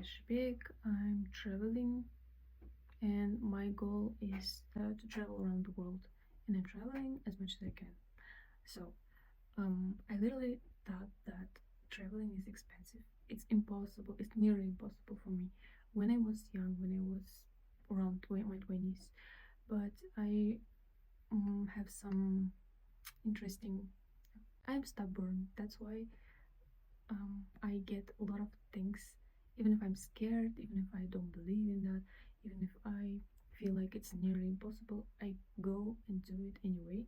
Shibek. I'm traveling, and my goal is to travel around the world, and I'm traveling as much as I can. So, I literally thought that traveling is expensive. It's impossible. It's nearly impossible for me. When I was young, when I was around my 20s, but I have some interesting. I'm stubborn. That's why I get a lot of things, even if I'm scared, even if I don't believe in that, even if I feel like it's nearly impossible, I go and do it anyway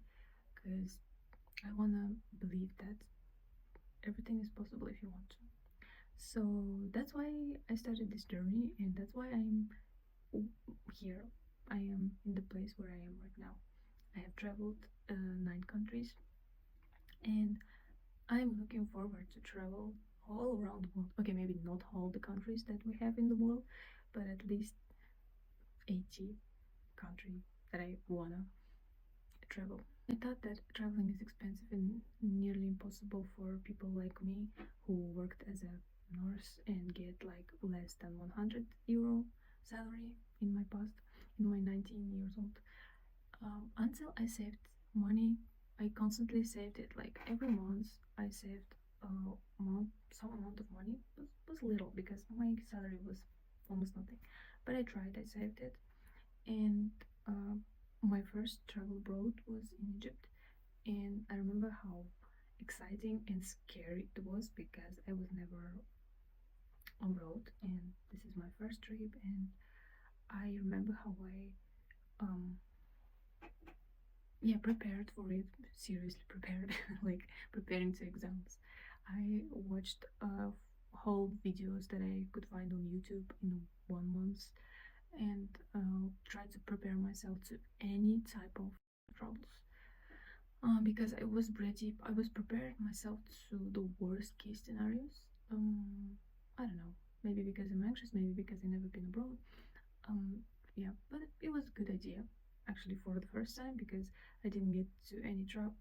because I want to believe that everything is possible if you want to. So that's why I started this journey, and that's why I'm here. I am in the place where I am right now. I have traveled 9 countries, and I'm looking forward to travel all around the world. Okay, maybe not all the countries that we have in the world, but at least 80 countries that I wanna travel. I thought that traveling is expensive and nearly impossible for people like me who worked as a nurse and get like less than 100 euro salary in my past, in my 19 years old. Until I saved money, I constantly saved it. Like every month, I saved some amount of money. Was little because my salary was almost nothing, but I tried. I saved it, and uh, my first travel abroad was in Egypt, and I remember how exciting and scary it was because I was never abroad, and this is my first trip, and I remember how I um yeah, prepared for it, seriously prepared, like preparing to exams. I watched whole videos that I could find on YouTube in 1 month, and tried to prepare myself to any type of troubles. Because I was ready, I was preparing myself to the worst case scenarios. I don't know, maybe because I'm anxious, maybe because I've never been abroad. Yeah, but it was a good idea actually for the first time because I didn't get to any trap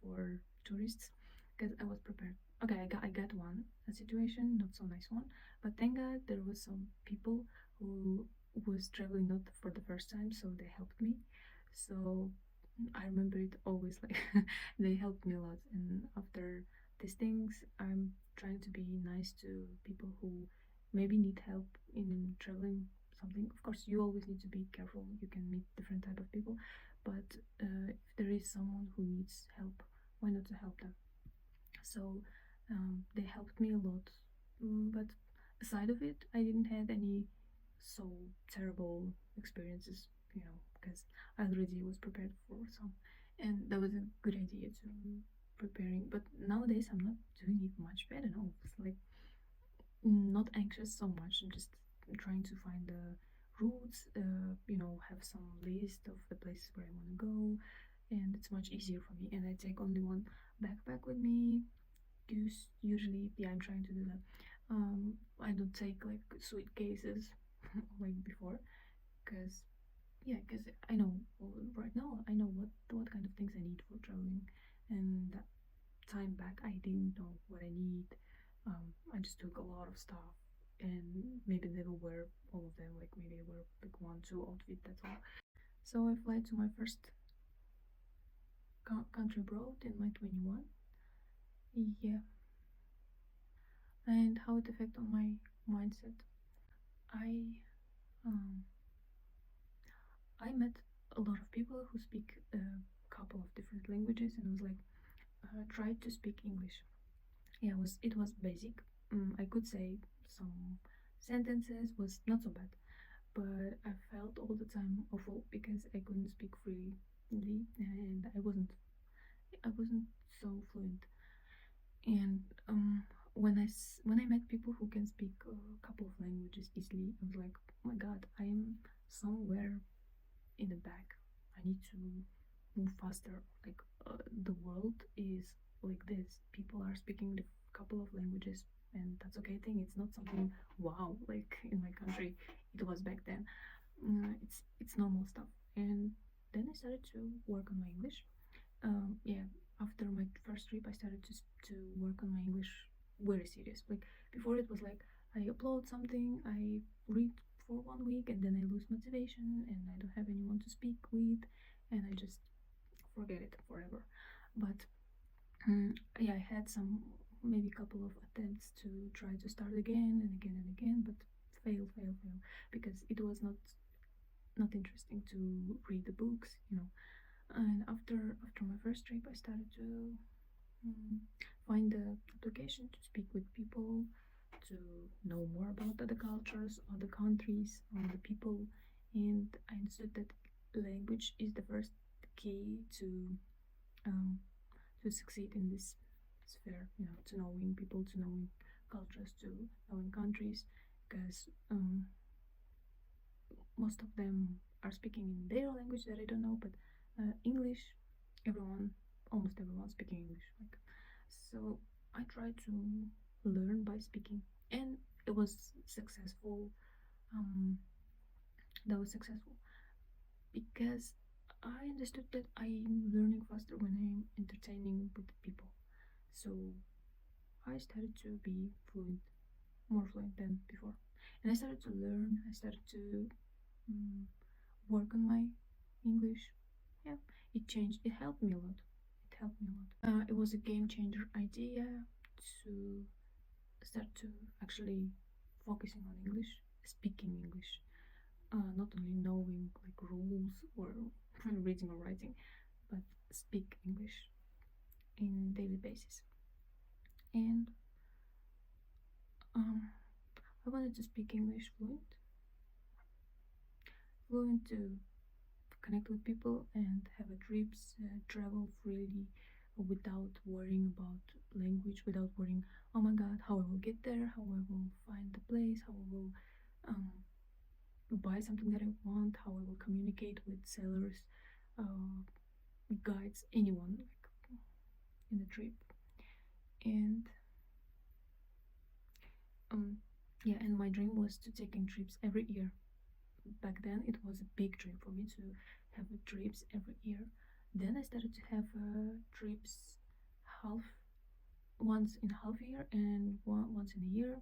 for tourists because I was prepared. Okay, I got one a situation, not so nice one, but thank God there was some people who was traveling not for the first time, so they helped me. So I remember it always like they helped me a lot. And after these things, I'm trying to be nice to people who maybe need help in traveling something. Of course, you always need to be careful. You can meet different type of people, but if there is someone who needs help, why not to help them? So they helped me a lot. But aside of it, I didn't have any so terrible experiences, because I already was prepared for some, and that was a good idea to preparing. But nowadays, I'm not doing it much better. No, it's like not anxious so much. I'm just trying to find the routes, have some list of the places where I want to go, and it's much easier for me. And I take only one backpack with me. Usually, yeah, I'm trying to do that. I don't take like suitcases like before, because yeah, because I know right now I know what kind of things I need for traveling, and that time back I didn't know what I need. I just took a lot of stuff, and maybe never wear all of them. Like maybe I wear like one, two outfit. That's all. So I fly to my first country abroad in my 21. Yeah, and how it affect on my mindset. I um I met a lot of people who speak a couple of different languages, and I was like, try to speak English. Yeah, it was basic. I could say some sentences, was not so bad, but I felt all the time awful because I couldn't speak freely, and I wasn't so fluent. And when I met people who can speak a couple of languages easily, I was like, oh my God, I am somewhere in the back. I need to move faster. Like the world is like this. People are speaking a couple of languages, and that's okay thing. It's not something wow like in my country it was back then. It's normal stuff. And then I started to work on my English. Yeah, after my first trip, I started to work on my English very serious. Like before, it was like I upload something, I read for 1 week, and then I lose motivation, and I don't have anyone to speak with, and I just forget it forever. But yeah, I had some, maybe a couple of attempts to try to start again and again and again, but fail, because it was not interesting to read the books, you know. And after my first trip, I started to mm, find the application to speak with people, to know more about other cultures, other countries, other people, and I understood that language is the first key um, to succeed in this sphere. You know, to knowing people, to knowing cultures, to knowing countries, because most of them are speaking in their language that I don't know, but English, everyone, almost everyone speaking English. Like, so I tried to learn by speaking, and it was successful. Um, that was successful because I understood that I'm learning faster when I'm entertaining with people. So I started to be fluent, more fluent than before, and I started to learn. I started to um, work on my English. Yeah, it changed. It helped me a lot. It helped me a lot. It was a game changer idea to start to actually focusing on English, speaking English, not only knowing like rules or reading or writing, but speak English in daily basis. And um, I wanted to speak English fluent to connect with people and have a trips, travel freely without worrying about language, without worrying, oh my god, how I will get there, how I will find the place, how I will um, buy something that I want, how I will communicate with sellers, uh, guides, anyone like in the trip. And um, yeah, and my dream was to taking trips every year. Back then, it was a big dream for me to have trips every year. Then I started to have trips half once in half a year and once in a year.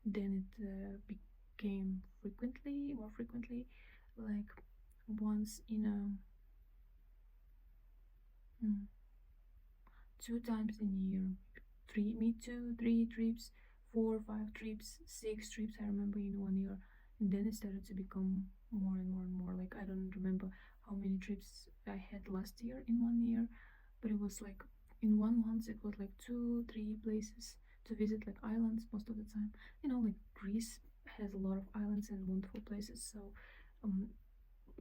Then it became more frequently, like once in a mm, 2 times in a year. Me too, 3 trips, 4, 5 trips, 6 trips. I remember in 1 year, and then it started to become more and more and more. Like I don't remember how many trips I had last year in 1 year, but it was like in 1 month it was like 2, 3 places to visit, like islands most of the time. You know, like Greece has a lot of islands and wonderful places, so um,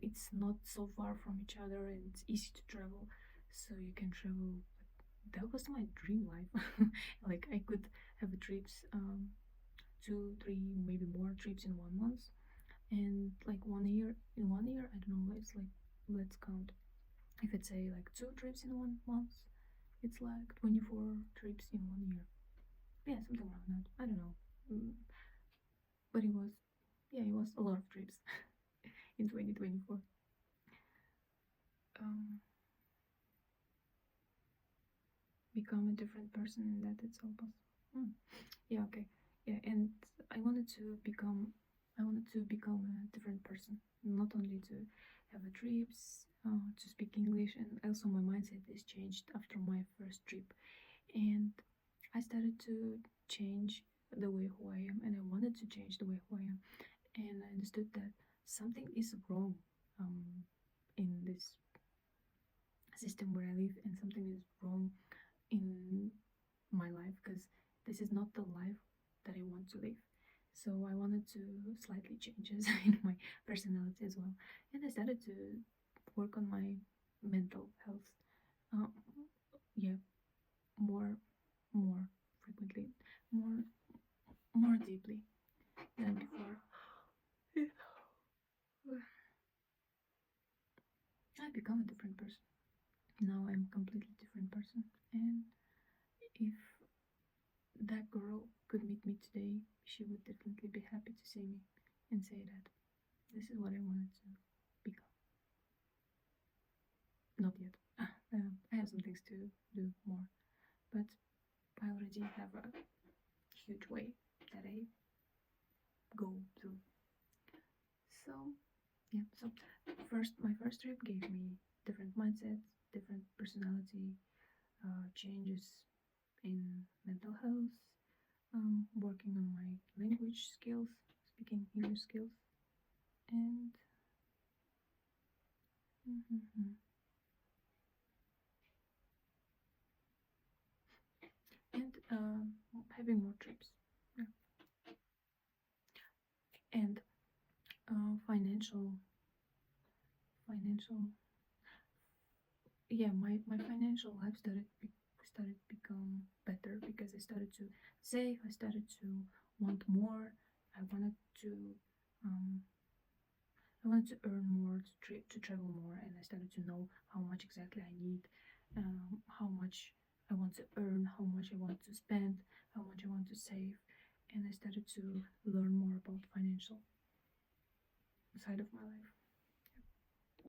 it's not so far from each other and it's easy to travel. So you can travel. That was my dream life. Like I could have trips, 2, 3, maybe more trips in 1 month, and like 1 year. In 1 year, I don't know. It's like, let's count. If it's say like 2 trips in 1 month, it's like 24 trips in 1 year. Yeah, something around that. I don't know. Mm, but it was, yeah, it was a lot of trips in 2024. Um, become a different person, and that it's all possible. Yeah, okay. Yeah, and I wanted to become I wanted to become a different person, not only to have a trips, to speak English, and also my mindset is changed after my first trip, and I started to change the way who I am, and I wanted to change the way who I am, and I understood that something is wrong in this system where I live, and something is wrong in my life, because this is not the life that I want to live. So I wanted to slightly changes in my personality as well, and I started to work on my mental health. Um, yeah, more, more frequently, more, more deeply than before. I become a different person. Now I'm a completely different person, and if that girl could meet me today, she would definitely be happy to see me and say that this is what I wanted to become. Not yet. I have some things to do more, but I already have a huge way that I go through. So yeah, so my first trip gave me different mindsets, different personality changes in mental health, working on my language skills, speaking English skills, and mhm, and having more trips. Yeah. And financial, yeah, my financial life started become better because I started to save. I started to want more. I wanted to um, I wanted to earn more, to travel more, and I started to know how much exactly I need, how much I want to earn, how much I want to spend, how much I want to save, and I started to learn more about financial side of my life.